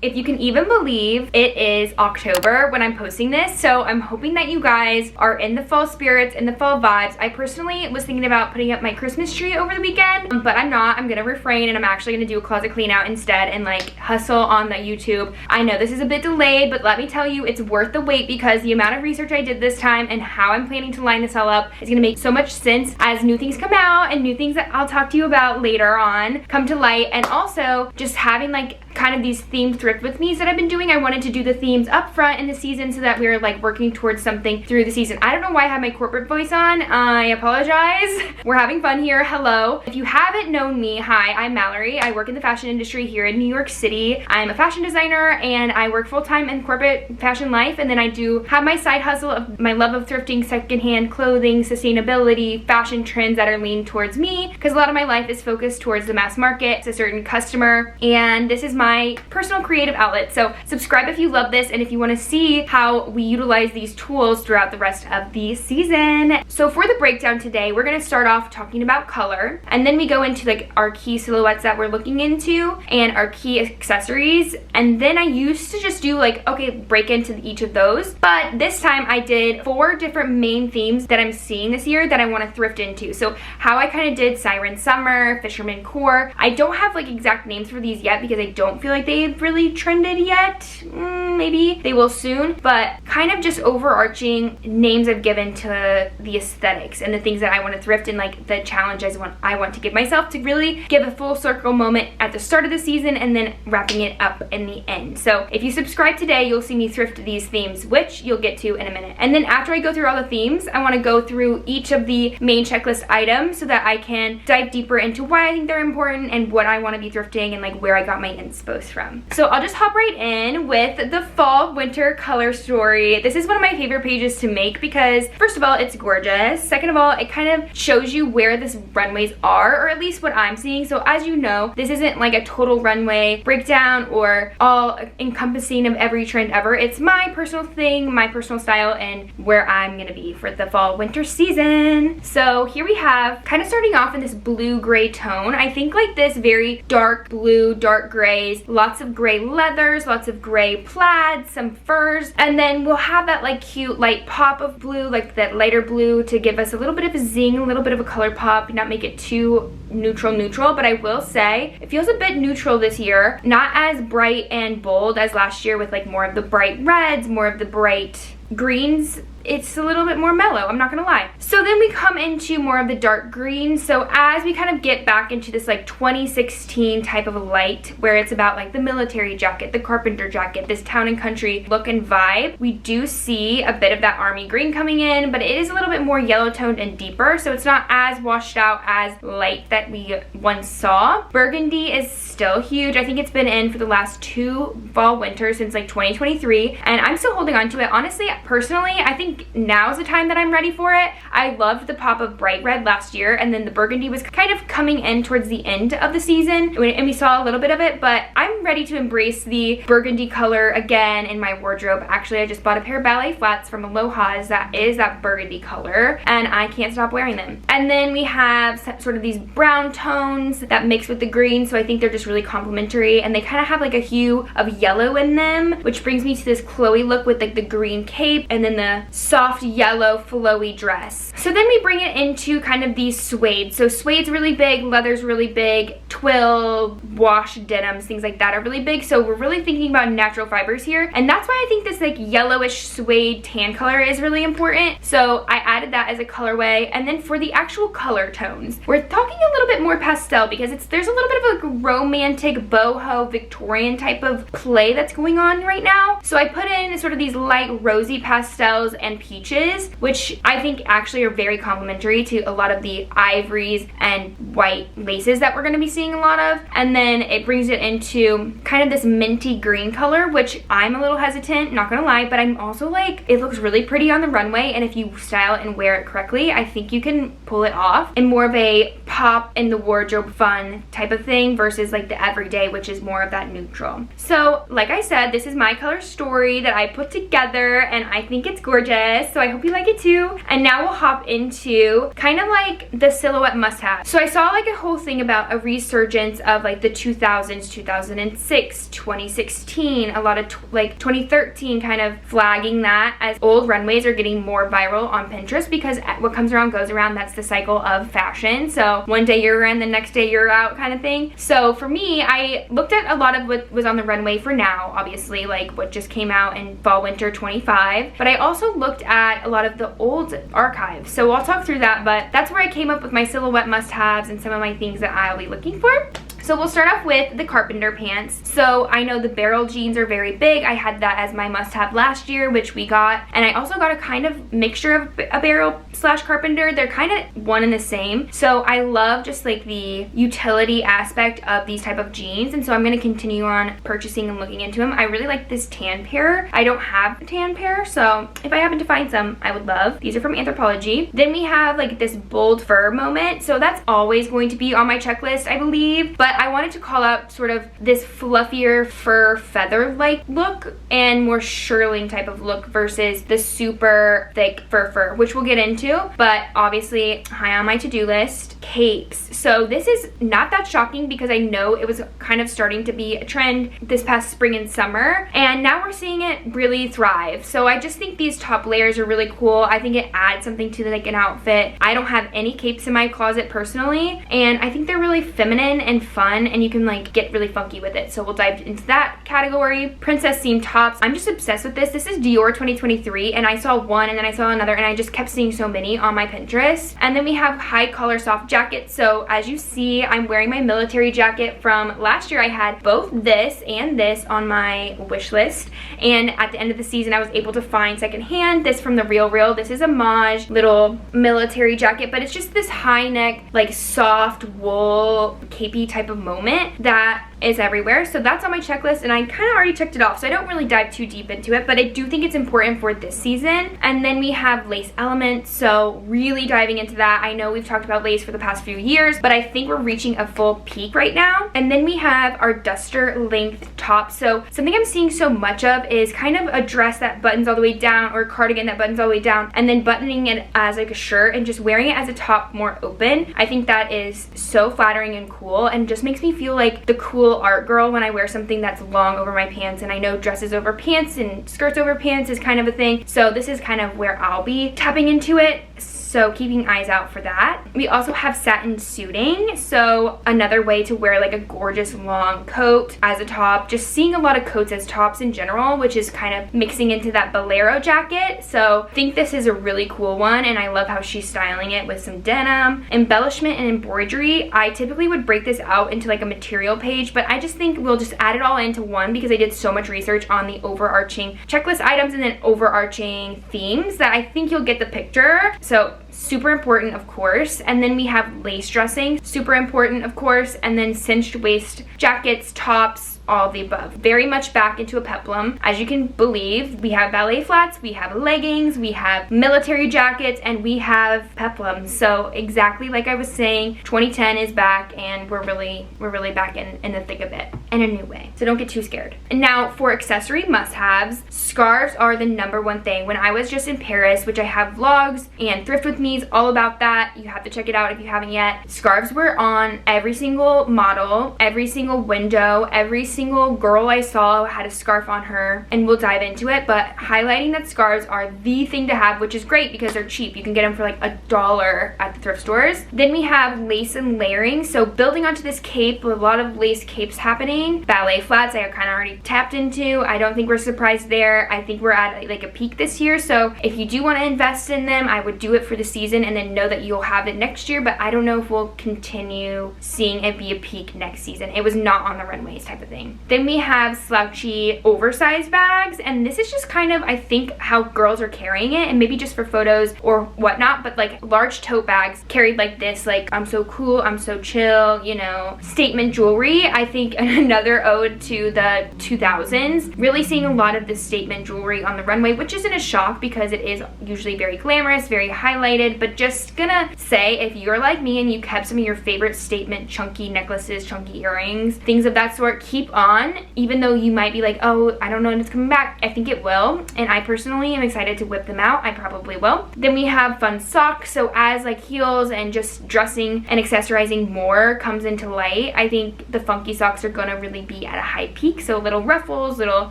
if you can even believe it is October when I'm posting this, so I'm hoping that you guys are in the fall spirits, in the fall vibes. I personally was thinking about putting up my Christmas tree over the weekend, but I'm not. I'm gonna refrain, and I'm actually gonna do a closet clean out instead and like hustle on the YouTube. I know this is a bit delayed, but let me tell you, it's worth the wait because the amount of research I did this time and how I'm planning to line this all up is gonna make so much sense as new things come out and new things that I'll talk to you about later on come to light. And also just having like kind of these themed thrift with me's that I've been doing. I wanted to do the themes up front in the season so that we were like working towards something through the season. I don't know why I have my corporate voice on. I apologize. We're having fun here. Hello. If you haven't known me, hi, I'm Mallory. I work in the fashion industry here in New York City. I'm a fashion designer and I work full-time in corporate fashion life, and then I do have my side hustle of my love of thrifting, secondhand clothing, sustainability, fashion trends that are leaned towards me, because a lot of my life is focused towards the mass market, it's a certain customer, and this is my personal creative outlet. So subscribe if you love this and if you want to see how we utilize these tools throughout the rest of the season. So for the breakdown today, we're going to start off talking about color, and then we go into like our key silhouettes that we're looking into and our key accessories. And then I used to just do like, okay, break into each of those, but this time I did 4 different main themes that I'm seeing this year that I want to thrift into. So how I kind of did Siren Summer, Fisherman Core. I don't have like exact names for these yet because I don't feel like they've really trended yet. Maybe they will soon, but kind of just overarching names I've given to the aesthetics and the things that I want to thrift and like the challenges I want to give myself to really give a full circle moment at the start of the season and then wrapping it up in the end. So if you subscribe today, you'll see me thrift these themes, which you'll get to in a minute. And then after I go through all the themes, I want to go through each of the main checklist items so that I can dive deeper into why I think they're important and what I want to be thrifting and like where I got my inspos from. So I'll just hop right in with the fall winter color story. This is one of my favorite pages to make because first of all, it's gorgeous. Second of all, it kind of shows you where this runways are, or at least what I'm seeing. So as you know, this isn't like a total runway breakdown or all encompassing of every trend ever. It's my personal thing, my personal style, and where I'm gonna be for the fall winter season. So here we have kind of starting off in this blue gray tone. I think like this very dark blue, dark grays, lots of gray leathers, lots of gray plaids, some furs, and then we'll have that like cute light pop of blue, like that lighter blue to give us a little bit of a zing, a little bit of a color pop, not make it too neutral, but I will say it feels a bit neutral this year, not as bright and bold as last year with like more of the bright reds, more of the bright greens. It's a little bit more mellow, I'm not gonna lie. So then we come into more of the dark green. So as we kind of get back into this like 2016 type of a light where it's about like the military jacket, the carpenter jacket, this town and country look and vibe, we do see a bit of that army green coming in, but it is a little bit more yellow toned and deeper, so it's not as washed out as light that we once saw. Burgundy is still huge. I think it's been in for the last 2 fall winters since like 2023, and I'm still holding on to it. Honestly, personally, I think now's the time that I'm ready for it. I loved the pop of bright red last year, and then the burgundy was kind of coming in towards the end of the season, and we saw a little bit of it, but I'm ready to embrace the burgundy color again in my wardrobe. Actually, I just bought a pair of ballet flats from Aloha's that is that burgundy color, and I can't stop wearing them. And then we have sort of these brown tones that mix with the green, so I think they're just really complementary, and they kind of have like a hue of yellow in them, which brings me to this Chloe look with like the green cape and then the soft yellow flowy dress. So then we bring it into kind of these suede. So suede's really big, leather's really big, twill, wash denims, things like that are really big. So we're really thinking about natural fibers here, and that's why I think this like yellowish suede tan color is really important. So I added that as a colorway. And then for the actual color tones, we're talking a little bit more pastel because there's a little bit of a romantic boho Victorian type of play that's going on right now. So I put in sort of these light rosy pastels and peaches, which I think actually are very complementary to a lot of the ivories and white laces that we're going to be seeing a lot of. And then it brings it into kind of this minty green color, which I'm a little hesitant, not gonna lie, but I'm also like, it looks really pretty on the runway, and if you style it and wear it correctly, I think you can pull it off in more of a pop in the wardrobe fun type of thing versus like the everyday, which is more of that neutral. So like I said, this is my color story that I put together, and I think it's gorgeous. this, so I hope you like it too. And now we'll hop into kind of like the silhouette must-have. So I saw like a whole thing about a resurgence of like the 2000s, 2006, 2016, a lot of like 2013, kind of flagging that as old runways are getting more viral on Pinterest, because what comes around goes around. That's the cycle of fashion. So one day you're in, the next day you're out kind of thing. So for me, I looked at a lot of what was on the runway for now, obviously, like what just came out in fall winter 25, but I also looked at a lot of the old archives. So I'll talk through that, but that's where I came up with my silhouette must-haves and some of my things that I'll be looking for. So we'll start off with the carpenter pants. So I know the barrel jeans are very big. I had that as my must-have last year, which we got. And I also got a kind of mixture of a barrel slash carpenter. They're kind of one and the same. So I love just like the utility aspect of these type of jeans. And so I'm going to continue on purchasing and looking into them. I really like this tan pair. I don't have a tan pair, so if I happen to find some, I would love. These are from Anthropologie. Then we have like this bold fur moment. So that's always going to be on my checklist, I believe. But I wanted to call out sort of this fluffier fur feather-like look and more shearling type of look versus the super thick fur, which we'll get into. But obviously, high on my to-do list, capes. So this is not that shocking because I know it was kind of starting to be a trend this past spring and summer, and now we're seeing it really thrive. So I just think these top layers are really cool. I think it adds something to like an outfit. I don't have any capes in my closet personally, and I think they're really feminine and fun, and you can like get really funky with it. So we'll dive into that category. Princess seam tops. I'm just obsessed with this. This is Dior 2023, and I saw one and then I saw another, and I just kept seeing so many on my Pinterest. And then we have high collar soft jackets. So as you see, I'm wearing my military jacket from last year. I had both this and this on my wish list, and at the end of the season I was able to find secondhand this from the Real Real. This is a Maj little military jacket, but it's just this high neck, like soft wool capey type of moment that is everywhere. So that's on my checklist, and I kind of already checked it off, so I don't really dive too deep into it, but I do think it's important for this season. And then we have lace elements, so really diving into that. I know we've talked about lace for the past few years, but I think we're reaching a full peak right now. And then we have our duster length top. So something I'm seeing so much of is kind of a dress that buttons all the way down, or a cardigan that buttons all the way down, and then buttoning it as like a shirt and just wearing it as a top more open. I think that is so flattering and cool, and just makes me feel like the cool art girl when I wear something that's long over my pants. And I know dresses over pants and skirts over pants is kind of a thing, so this is kind of where I'll be tapping into it. So keeping eyes out for that. We also have satin suiting, so another way to wear like a gorgeous long coat as a top. Just seeing a lot of coats as tops in general, which is kind of mixing into that bolero jacket. So I think this is a really cool one, and I love how she's styling it with some denim, embellishment, and embroidery. I typically would break this out into like a material page, but I just think we'll just add it all into one because I did so much research on the overarching checklist items and then overarching themes that I think you'll get the picture. So super important, of course. And then we have lace dressing, super important, of course. And then cinched waist jackets, tops, all of the above. Very much back into a peplum. As you can believe, we have ballet flats, we have leggings, we have military jackets, and we have peplums. So exactly like I was saying, 2010 is back, and we're really back in the thick of it in a new way. So don't get too scared. And now for accessory must-haves, scarves are the #1 thing. When I was just in Paris, which I have vlogs and Thrift With Me's all about that, you have to check it out if you haven't yet. Scarves were on every single model, every single window, every single girl I saw had a scarf on her, and we'll dive into it. But highlighting that scarves are the thing to have, which is great because they're cheap. You can get them for like $1 at the thrift stores. Then we have lace and layering, so building onto this cape, a lot of lace capes happening. Ballet flats I kind of already tapped into. I don't think we're surprised there. I think we're at like a peak this year, so if you do want to invest in them, I would do it for the season and then know that you'll have it next year. But I don't know if we'll continue seeing it be a peak next season. It was not on the runways type of thing. Then we have slouchy oversized bags, and this is just kind of, I think, how girls are carrying it, and maybe just for photos or whatnot, but like large tote bags carried like this, like I'm so cool, I'm so chill, you know, statement jewelry. I think another ode to the 2000s, really seeing a lot of this statement jewelry on the runway, which isn't a shock because it is usually very glamorous, very highlighted. But just gonna say, if you're like me and you kept some of your favorite statement chunky necklaces, chunky earrings, things of that sort, keep on, even though you might be like, oh, I don't know when it's coming back. I think it will, and I personally am excited to whip them out. I probably will. Then we have fun socks. So as like heels and just dressing and accessorizing more comes into light, I think the funky socks are gonna really be at a high peak. So little ruffles, little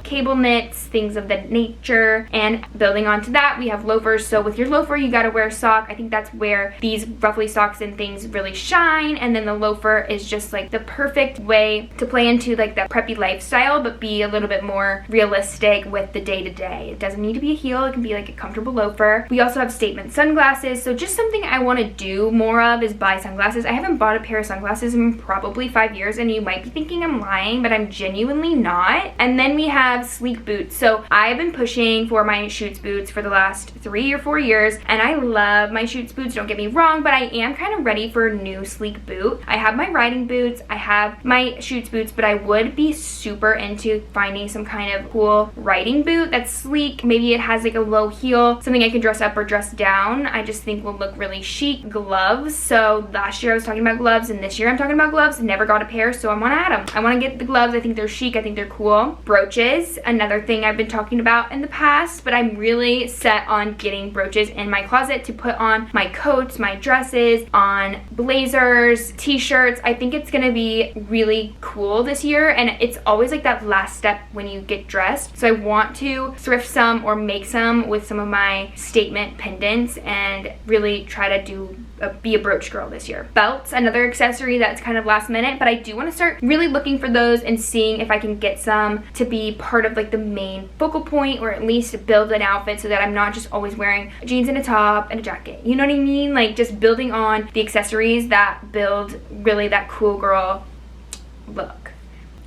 cable knits, things of that nature. And building onto that, we have loafers. So with your loafer, you gotta wear a sock. I think that's where these ruffly socks and things really shine. And then the loafer is just like the perfect way to play into like that preppy lifestyle, but be a little bit more realistic with the day-to-day. It doesn't need to be a heel, it can be like a comfortable loafer. We also have statement sunglasses. So just something I want to do more of is buy sunglasses. I haven't bought a pair of sunglasses in probably 5 years, and you might be thinking I'm lying, but I'm genuinely not. And then we have sleek boots. So I've been pushing for my Schutz boots for the last 3 or 4 years, and I love my Schutz boots, don't get me wrong, but I am kind of ready for a new sleek boot. I have my riding boots, I have my Schutz boots, but I would be super into finding some kind of cool riding boot that's sleek. Maybe it has like a low heel, something I can dress up or dress down. I just think will look really chic. Gloves. So last year I was talking about gloves, and this year I'm talking about gloves. Never got a pair, so I want to add them. I want to get the gloves. I think they're chic. I think they're cool. Brooches, another thing I've been talking about in the past, but I'm really set on getting brooches in my closet to put on my coats, my dresses, on blazers, t-shirts. I think it's gonna be really cool this year, and it's always like that last step when you get dressed. So I want to thrift some or make some with some of my statement pendants and really try to be a brooch girl this year. Belts, another accessory that's kind of last minute, but I do want to start really looking for those and seeing if I can get some to be part of like the main focal point, or at least build an outfit so that I'm not just always wearing jeans and a top and a jacket. You know what I mean? Like just building on the accessories that build really that cool girl look.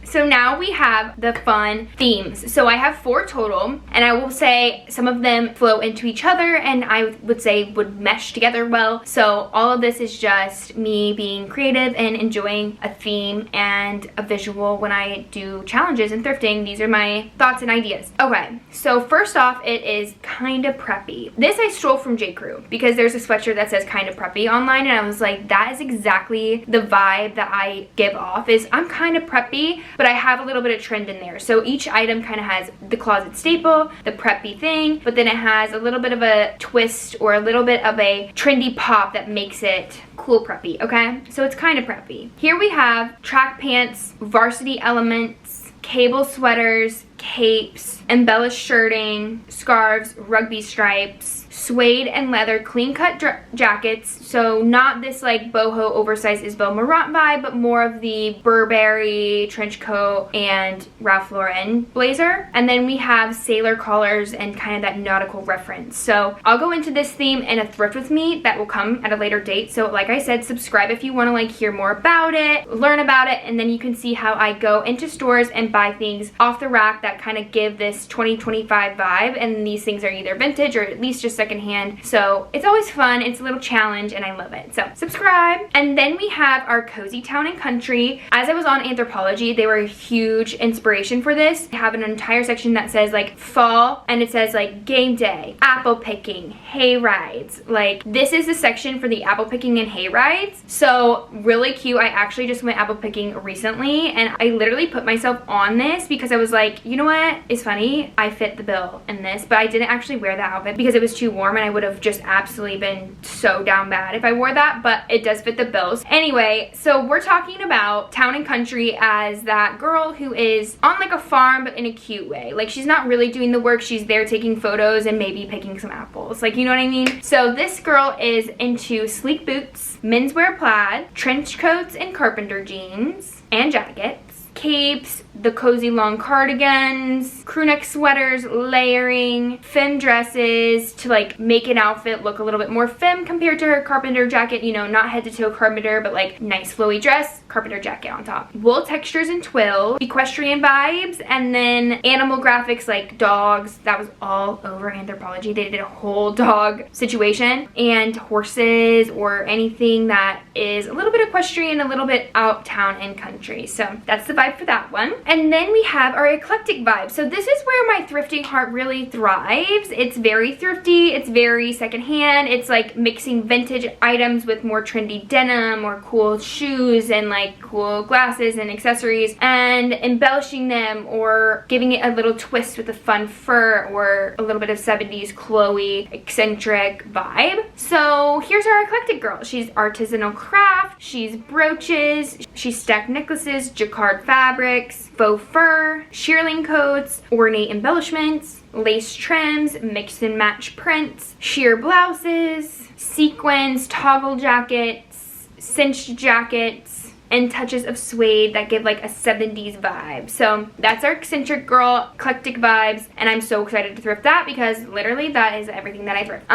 So now we have the fun themes. So I have 4 total, and I will say some of them flow into each other, and I would say would mesh together well. So all of this is just me being creative and enjoying a theme and a visual when I do challenges and thrifting. These are my thoughts and ideas. Okay, so first off, it is kind of preppy. This I stole from J. Crew because there's a sweatshirt that says kind of preppy online, and I was like, that is exactly the vibe that I give off. Is I'm kind of preppy, but I have a little bit of trend in there. So each item kind of has the closet staple, the preppy thing, but then it has a little bit of a twist or a little bit of a trendy pop that makes it cool preppy, okay? So it's kind of preppy. Here we have track pants, varsity elements, cable sweaters, capes, embellished shirting, scarves, rugby stripes, suede and leather clean cut jackets. So not this like boho oversized Isabel Marant vibe, but more of the Burberry trench coat and Ralph Lauren blazer. And then we have sailor collars and kind of that nautical reference. So I'll go into this theme in a thrift with me that will come at a later date. So like I said, subscribe if you want to like hear more about it, learn about it, and then you can see how I go into stores and buy things off the rack that kind of give this 2025 vibe. And these things are either vintage or at least just secondhand. So it's always fun. It's a little challenge and I love it. So subscribe. And then we have our cozy town and country. As I was on Anthropologie, they were a huge inspiration for this. They have an entire section that says like fall, and it says like game day, apple picking, hay rides. Like this is the section for the apple picking and hay rides. So really cute. I actually just went apple picking recently, and I literally put myself on this because I was like, you know what? It's funny. I fit the bill in this, but I didn't actually wear that outfit because it was too warm and I would have just absolutely been so down bad if I wore that, but it does fit the bills. Anyway, so we're talking about town and country as that girl who is on like a farm, but in a cute way. Like she's not really doing the work. She's there taking photos and maybe picking some apples. Like, you know what I mean? So this girl is into sleek boots, menswear plaid, trench coats and carpenter jeans and jackets, capes, the cozy long cardigans, crew neck sweaters, layering, femme dresses to like make an outfit look a little bit more femme compared to her carpenter jacket, you know, not head to toe carpenter, but like nice flowy dress, carpenter jacket on top. Wool textures and twill, equestrian vibes, and then animal graphics like dogs. That was all over Anthropologie. They did a whole dog situation, and horses or anything that is a little bit equestrian, a little bit out town and country. So that's the vibe vibe for that one. And then we have our eclectic vibe. So this is where my thrifting heart really thrives. It's very thrifty, it's very secondhand. It's like mixing vintage items with more trendy denim or cool shoes and like cool glasses and accessories and embellishing them or giving it a little twist with a fun fur or a little bit of 70s Chloe eccentric vibe. So here's our eclectic girl. She's artisanal craft, she's brooches, she's stacked necklaces, jacquard fabrics, faux fur, shearling coats, ornate embellishments, lace trims, mix and match prints, sheer blouses, sequins, toggle jackets, cinched jackets, and touches of suede that give like a 70s vibe. So that's our eccentric girl, eclectic vibes, and I'm so excited to thrift that because literally that is everything that I thrift.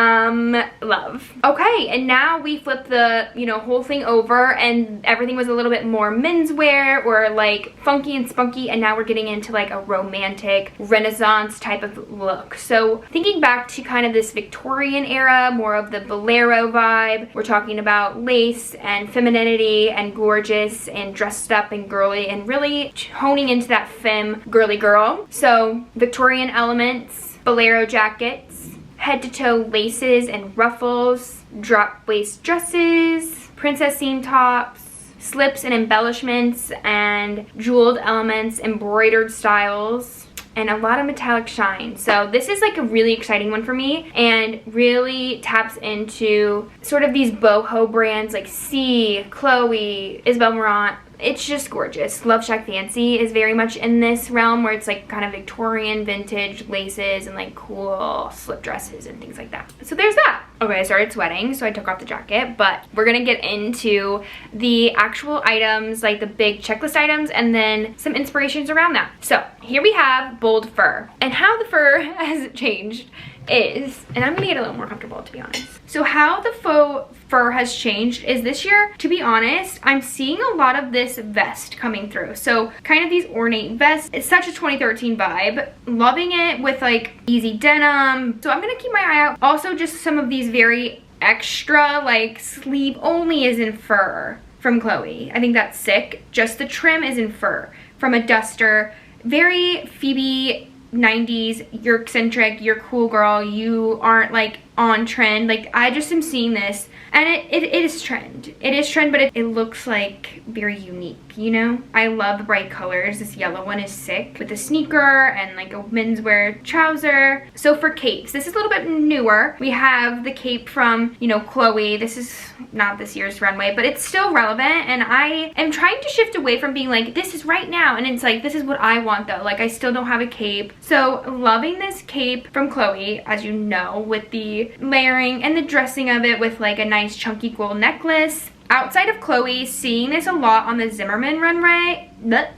Love. Okay, and now we flip the, you know, whole thing over and everything was a little bit more menswear or like funky and spunky, and now we're getting into like a romantic Renaissance type of look. So thinking back to kind of this Victorian era, more of the bolero vibe, we're talking about lace and femininity and gorgeous and dressed up and girly and really honing into that femme girly girl. So Victorian elements, bolero jackets, head to toe laces and ruffles, drop waist dresses, princess seam tops, slips and embellishments and jeweled elements, embroidered styles, and a lot of metallic shine. So this is like a really exciting one for me and really taps into sort of these boho brands like C, Chloe, Isabel Marant. It's just gorgeous. Love Shack Fancy is very much in this realm where it's like kind of Victorian vintage laces and like cool slip dresses and things like that. So there's that. Okay, I started sweating, so I took off the jacket, but we're gonna get into the actual items, like the big checklist items, and then some inspirations around that. So here we have bold fur, and how the fur has changed is, and I'm gonna get a little more comfortable to be honest. So how the faux fur has changed is this year, to be honest, I'm seeing a lot of this vest coming through. So kind of these ornate vests. It's such a 2013 vibe. Loving it with like easy denim. So I'm gonna keep my eye out. Also just some of these very extra like sleeve only is in fur from Chloe. I think that's sick. Just the trim is in fur from a duster. Very Phoebe 90s, you're eccentric, you're cool girl, you aren't like on trend. Like I just am seeing this and it is trend. It is trend, but it looks like very unique, you know? I love the bright colors. This yellow one is sick with a sneaker and like a menswear trouser. So for capes, this is a little bit newer. We have the cape from, you know, Chloe. This is not this year's runway, but it's still relevant, and I am trying to shift away from being like, this is right now, and it's like, this is what I want though. Like I still don't have a cape. So loving this cape from Chloe, as you know, with the layering and the dressing of it with like a nice chunky gold necklace. Outside of Chloe, seeing this a lot on the Zimmerman runway, and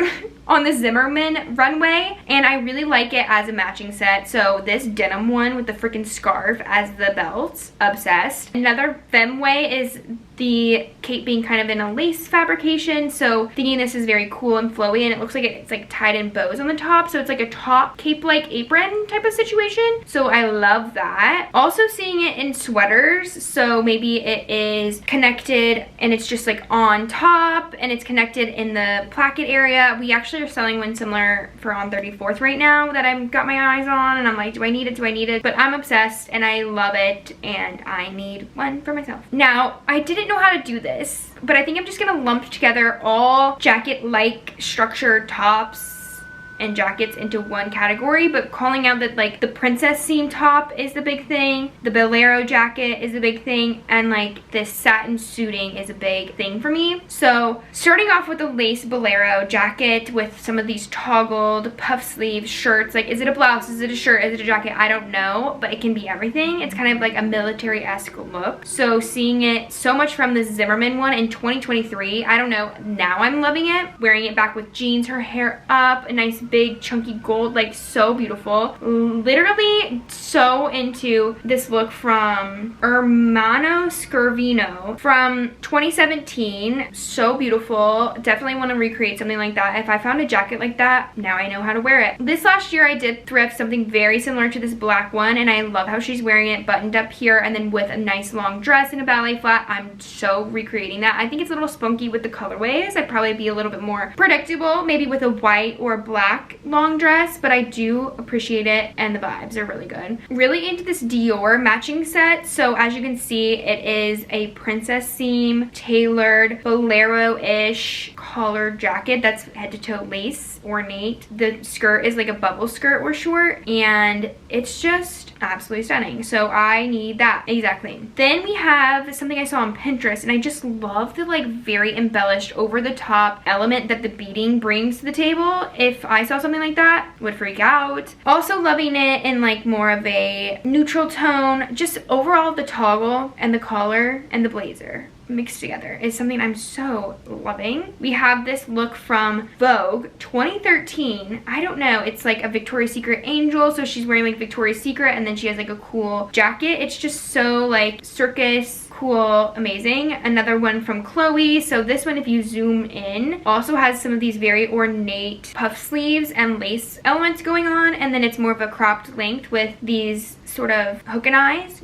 I really like it as a matching set. So this denim one with the freaking scarf as the belt, obsessed. Another femme way is the cape being kind of in a lace fabrication, so thinking this is very cool and flowy, and it looks like it's like tied in bows on the top, so it's like a top cape like apron type of situation. So I love that. Also seeing it in sweaters, so maybe it is connected and it's just like on top and it's connected in the placket area. We actually are selling one similar for on 34th right now that I've got my eyes on, and I'm like, do I need it? But I'm obsessed and I love it, and I need one for myself. Now, I didn't know how to do this, but I think I'm just gonna lump together all jacket-like structured tops and jackets into one category, but calling out that like the princess seam top is the big thing, the bolero jacket is the big thing, and like this satin suiting is a big thing for me. So starting off with the lace bolero jacket with some of these toggled puff sleeve shirts. Like, is it a blouse, is it a shirt, is it a jacket? I don't know, but it can be everything. It's kind of like a military-esque look. So seeing it so much from the Zimmerman one in 2023, I don't know, now I'm loving it. Wearing it back with jeans, her hair up, a nice big chunky gold, like so beautiful. Literally so into this look from Hermano Scervino from 2017. So beautiful. Definitely want to recreate something like that. If I found a jacket like that, now I know how to wear it. This last year I did thrift something very similar to this black one, and I love how she's wearing it buttoned up here and then with a nice long dress and a ballet flat. I'm so recreating that. I think it's a little spunky with the colorways. I'd probably be a little bit more predictable, maybe with a white or black long dress, but I do appreciate it and the vibes are really good. Really into this Dior matching set. So as you can see, it is a princess seam tailored bolero-ish collared jacket that's head to toe lace ornate. The skirt is like a bubble skirt or short, and it's just absolutely stunning. So I need that exactly. Then we have something I saw on Pinterest, and I just love the like very embellished over the top element that the beading brings to the table. If I saw something like that, would freak out. Also loving it in like more of a neutral tone. Just overall the toggle and the collar and the blazer mixed together is something I'm so loving. We have this look from Vogue 2013. I don't know, it's like a Victoria's Secret angel, so she's wearing like Victoria's Secret and then she has like a cool jacket. It's just so like circus cool, amazing. Another one from Chloe. So this one, if you zoom in, also has some of these very ornate puff sleeves and lace elements going on, and then it's more of a cropped length with these sort of hook and eyes.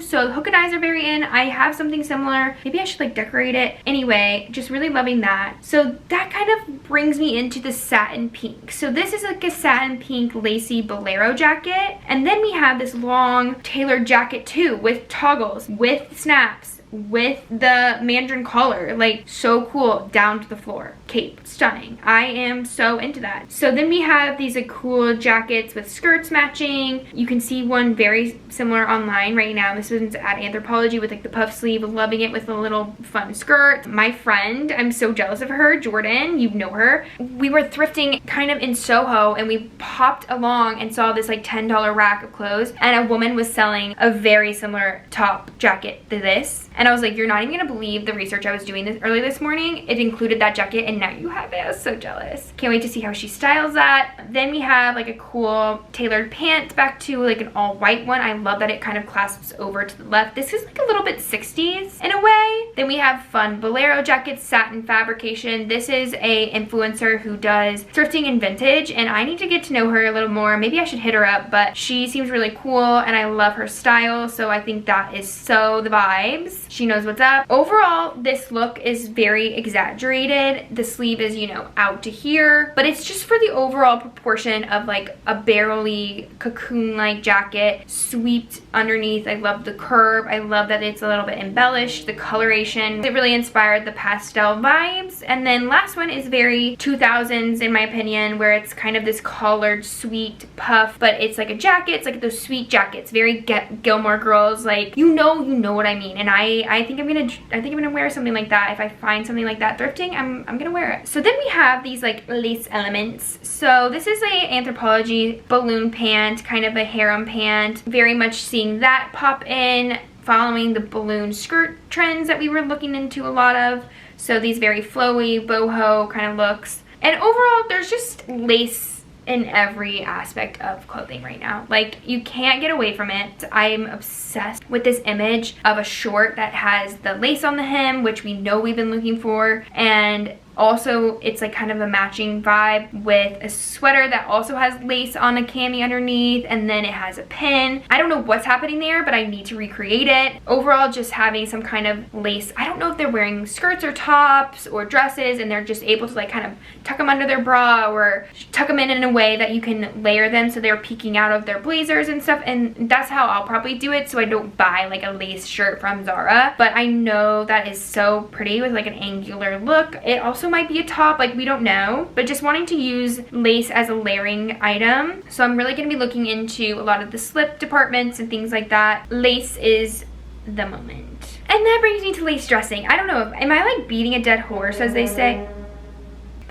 So hook and eyes are very in. I have something similar. Maybe I should like decorate it. Anyway, just really loving that. So that kind of brings me into the satin pink. So this is like a satin pink lacy bolero jacket, and then we have this long tailored jacket too with toggles, with snaps, with the mandarin collar, like so cool, down to the floor. Cape, stunning. I am so into that. So then we have these like cool jackets with skirts matching. You can see one very similar online right now. This one's at Anthropologie with like the puff sleeve, loving it with a little fun skirt. My friend, I'm so jealous of her, Jordan, you know her. We were thrifting kind of in Soho, and we popped along and saw this like $10 rack of clothes, and a woman was selling a very similar top jacket to this. And I was like, you're not even gonna believe the research I was doing early this morning. It included that jacket, and now you have it. I was so jealous. Can't wait to see how she styles that. Then we have like a cool tailored pant back to like an all white one. I love that it kind of clasps over to the left. This is like a little bit 60s in a way. Then we have fun bolero jackets, satin fabrication. This is a influencer who does thrifting and vintage, and I need to get to know her a little more. Maybe I should hit her up, but she seems really cool and I love her style. So I think that is so the vibes. She knows what's up. Overall, this look is very exaggerated. The sleeve is, you know, out to here, but it's just for the overall proportion of like a barely cocoon-like jacket sweeped underneath. I love the curve. I love that it's a little bit embellished. The coloration, it really inspired the pastel vibes. And then last one is very 2000s in my opinion, where it's kind of this collared sweet puff, but it's like a jacket. It's like those sweet jackets, very Gilmore Girls, like you know what I mean. And I think I'm gonna wear something like that. If I find something like that thrifting, I'm gonna wear it. So then we have these like lace elements. So this is a Anthropologie balloon pant, kind of a harem pant. Very much seeing that pop in, following the balloon skirt trends that we were looking into a lot of. So these very flowy boho kind of looks. And overall, there's just lace in every aspect of clothing right now. Like, you can't get away from it. I'm obsessed with this image of a short that has the lace on the hem, which we know we've been looking for, and also it's like kind of a matching vibe with a sweater that also has lace on a cami underneath, and then it has a pin. I don't know what's happening there, but I need to recreate it. Overall, just having some kind of lace. I don't know if they're wearing skirts or tops or dresses and they're just able to like kind of tuck them under their bra or tuck them in a way that you can layer them so they're peeking out of their blazers and stuff, and that's how I'll probably do it, so I don't buy like a lace shirt from Zara. But I know that is so pretty with like an angular look. It also might be a top, like we don't know, but just wanting to use lace as a layering item. So I'm really going to be looking into a lot of the slip departments and things like that. Lace is the moment. And that brings me to lace dressing. I don't know, am I like beating a dead horse, as they say?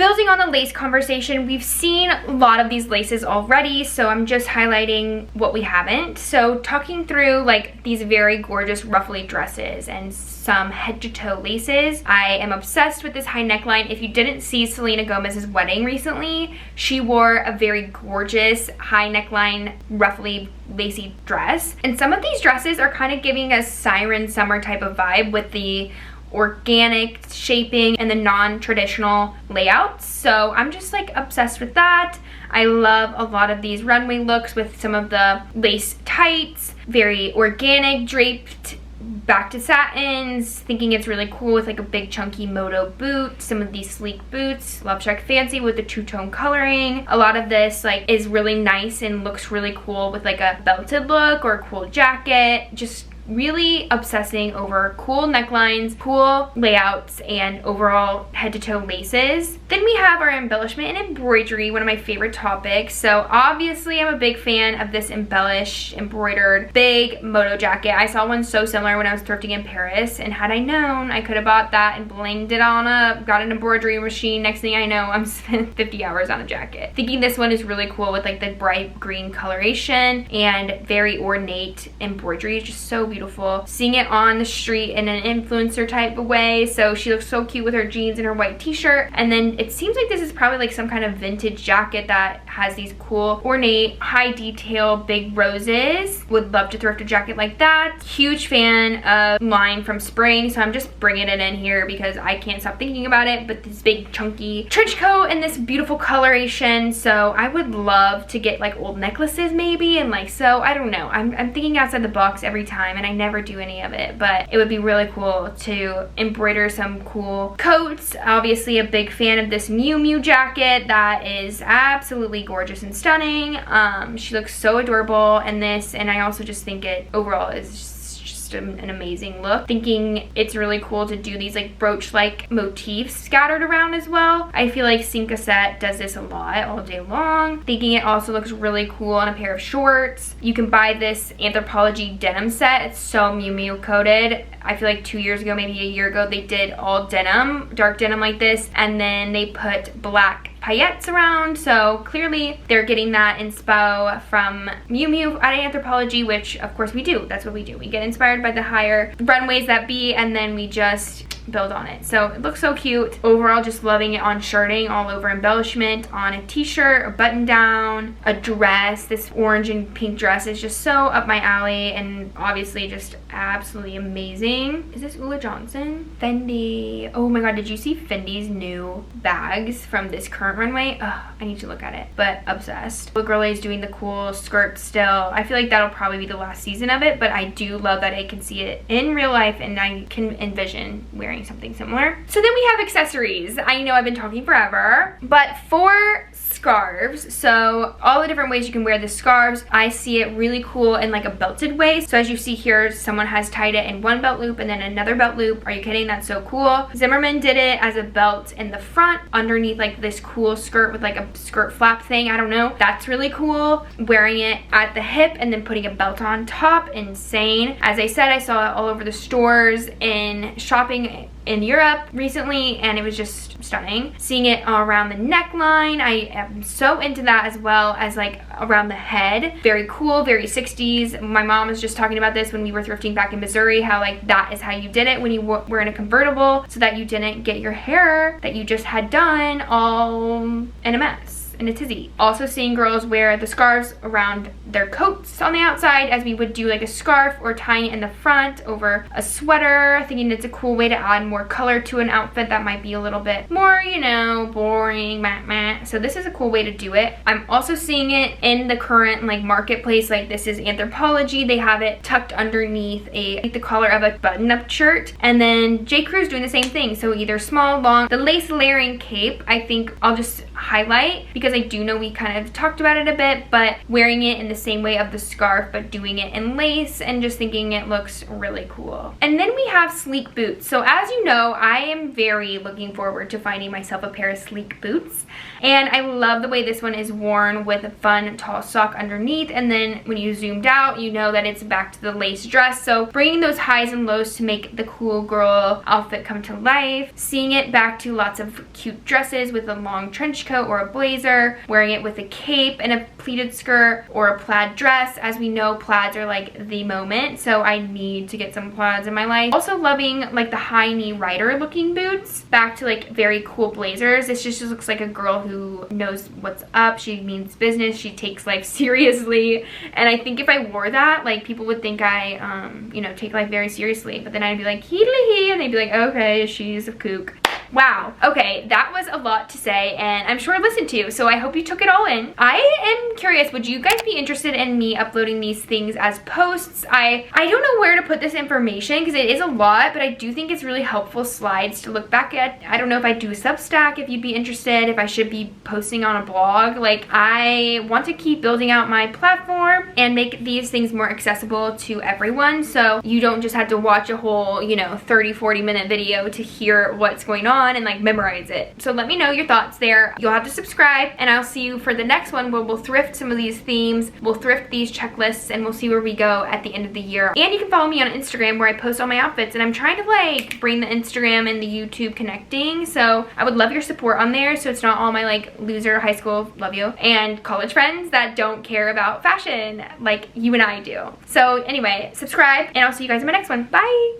building on the lace conversation, we've seen a lot of these laces already, so I'm just highlighting what we haven't. So talking through like these very gorgeous ruffly dresses and some head to toe laces. I am obsessed with this high neckline. If you didn't see Selena Gomez's wedding recently, she wore a very gorgeous high neckline, ruffly lacy dress. And some of these dresses are kind of giving a siren summer type of vibe with the organic shaping and the non-traditional layouts. So I'm just like obsessed with that. I love a lot of these runway looks with some of the lace tights, very organic, draped back to satins, thinking it's really cool with like a big chunky moto boot, some of these sleek boots. Love Check Fancy with the two-tone coloring. A lot of this like is really nice and looks really cool with like a belted look or a cool jacket. Just really obsessing over cool necklines, cool layouts, and overall head-to-toe laces. Then we have our embellishment and embroidery, one of my favorite topics. So obviously I'm a big fan of this embellished, embroidered, big moto jacket. I saw one so similar when I was thrifting in Paris, and had I known, I could have bought that and blinged it on up, got an embroidery machine. Next thing I know, I'm spent 50 hours on a jacket. Thinking this one is really cool with like the bright green coloration and very ornate embroidery. It's just so beautiful. Seeing it on the street in an influencer type of way. So she looks so cute with her jeans and her white t-shirt. And then it seems like this is probably like some kind of vintage jacket that has these cool ornate high detail big roses. Would love to thrift a jacket like that. Huge fan of line from spring, so I'm just bringing it in here because I can't stop thinking about it. But this big chunky trench coat and this beautiful coloration. So I would love to get like old necklaces maybe, and like, so I don't know, I'm thinking outside the box every time, and I never do any of it, but it would be really cool to embroider some cool coats. Obviously a big fan of this Miu Miu jacket that is absolutely gorgeous and stunning. She looks so adorable in this, and I also just think it overall is just an amazing look. Thinking it's really cool to do these like brooch like motifs scattered around as well. I feel like Cinque Set does this a lot all day long. Thinking it also looks really cool on a pair of shorts. You can buy this Anthropologie denim set. It's so Miu Miu coated. I feel like 2 years ago, maybe a year ago, they did all denim, dark denim like this, and then they put black paillettes around. So clearly they're getting that inspo from Miu Miu at Anthropologie, which of course we do. That's what we do. We get inspired by the higher runways that be, and then we just build on it. So it looks so cute. Overall, just loving it on shirting, all over embellishment, on a t-shirt, a button down, a dress. This orange and pink dress is just so up my alley, and obviously just absolutely amazing. Is this Ulla Johnson? Fendi. Oh my god, did you see Fendi's new bags from this current runway? Ugh, I need to look at it, but obsessed. The girl is doing the cool skirt still. I feel like that'll probably be the last season of it, but I do love that I can see it in real life, and I can envision wearing something similar. So then we have accessories. I know I've been talking forever, but for scarves, so all the different ways you can wear the scarves, I see it really cool in like a belted way. So as you see here, someone has tied it in one belt loop and then another belt loop. Are you kidding? That's so cool. Zimmerman did it as a belt in the front underneath like this cool skirt with like a skirt flap thing. I don't know. That's really cool. Wearing it at the hip and then putting a belt on top, insane. As I said, I saw it all over the stores in shopping in Europe recently, and it was just stunning. Seeing it around the neckline, I am so into that, as well as like around the head. Very cool, very 60s. My mom was just talking about this when we were thrifting back in Missouri, how like that is how you did it when you were in a convertible, so that you didn't get your hair that you just had done all in a mess. In a tizzy. Also seeing girls wear the scarves around their coats on the outside, as we would do like a scarf, or tying it in the front over a sweater. Thinking it's a cool way to add more color to an outfit that might be a little bit more, you know, boring, meh. So this is a cool way to do it. I'm also seeing it in the current like marketplace. Like this is Anthropologie. They have it tucked underneath the collar of a button-up shirt, and then J. Crew's doing the same thing. So either small, long. The lace layering cape, I think I'll just highlight, because I do know we kind of talked about it a bit, but wearing it in the same way of the scarf but doing it in lace and just thinking it looks really cool. And then we have sleek boots. So as you know, I am very looking forward to finding myself a pair of sleek boots, and I love the way this one is worn with a fun tall sock underneath, and then when you zoomed out, you know that it's back to the lace dress. So bringing those highs and lows to make the cool girl outfit come to life, seeing it back to lots of cute dresses with a long trench coat or a blazer, wearing it with a cape and a pleated skirt or a plaid dress. As we know, plaids are like the moment, so I need to get some plaids in my life. Also loving like the high knee rider looking boots, back to like very cool blazers. This just looks like a girl who knows what's up. She means business. She takes life seriously, and I think if I wore that, like, people would think I you know, take life very seriously, but then I'd be like, hee, and they'd be like, okay, she's a kook. Wow. Okay, that was a lot to say, and I'm sure listened to, so I hope you took it all in. I am curious, would you guys be interested in me uploading these things as posts? I don't know where to put this information because it is a lot, but I do think it's really helpful slides to look back at. I don't know if I do a Substack, if you'd be interested, if I should be posting on a blog. Like, I want to keep building out my platform and make these things more accessible to everyone, so you don't just have to watch a whole, you know, 30-40 minute video to hear what's going on and like memorize it. So let me know your thoughts there. You'll have to subscribe, and I'll see you for the next one where we'll thrift some of these themes, we'll thrift these checklists, and we'll see where we go at the end of the year. And you can follow me on Instagram where I post all my outfits, and I'm trying to like bring the Instagram and the YouTube connecting, so I would love your support on there so it's not all my like loser high school, love you, and college friends that don't care about fashion like you and I do. So anyway, subscribe, and I'll see you guys in my next one. Bye!